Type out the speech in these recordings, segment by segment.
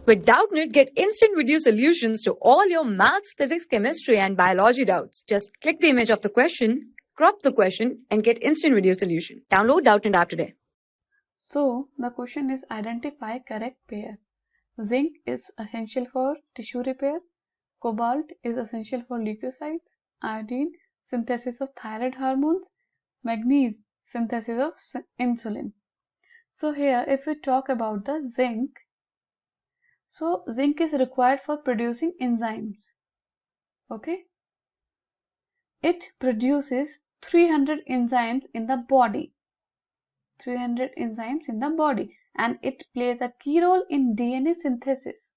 With Doubtnut, get instant video solutions to all your maths, physics, chemistry, and biology doubts. Just click the image of the question, crop the question, and get instant video solution. Download Doubtnut app today. So the question is identify correct pair. Zinc is essential for tissue repair. Cobalt is essential for leukocytes. Iodine, synthesis of thyroid hormones. Manganese, synthesis of insulin. So here if we talk about the zinc, so zinc is required for producing enzymes. Okay. It produces 300 enzymes in the body. 300 enzymes in the body, and it plays a key role in DNA synthesis.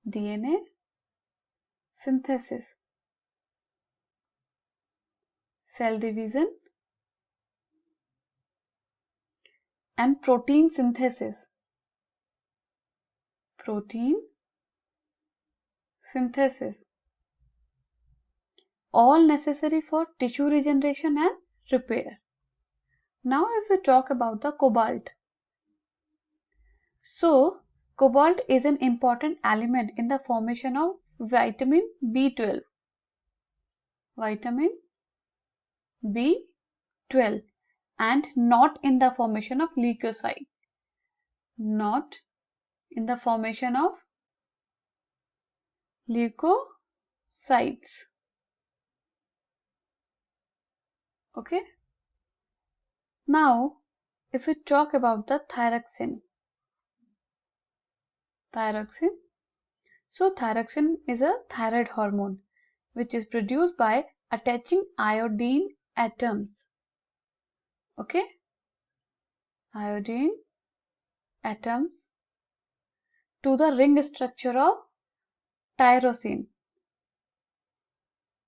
DNA synthesis, cell division, and protein synthesis. Protein synthesis, all necessary for tissue regeneration and repair. Now if we talk about the cobalt. So cobalt is an important element in the formation of vitamin B12. Vitamin B12, and not in the formation of leukocyte. Not in the formation of leukocytes. Okay. Now if we talk about the thyroxine. So thyroxine is a thyroid hormone which is produced by attaching iodine atoms. Okay. Iodine atoms to the ring structure of tyrosine.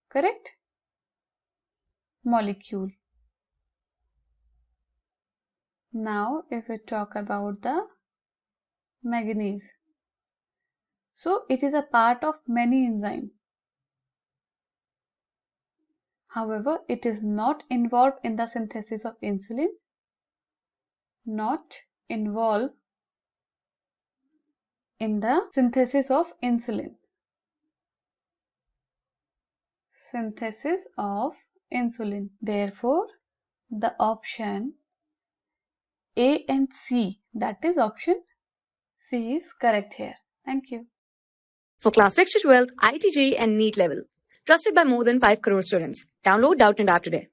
Correct? Molecule. Now if we talk about the manganese. So it is a part of many enzymes. However, it is not involved in the synthesis of insulin. Not involved in the synthesis of insulin. Synthesis of insulin. Therefore, the option A and C, that is option C, is correct here. Thank you. For class 6 to 12, IIT JEE and NEET level. Trusted by more than 5 crore students. Download Doubtnut app today.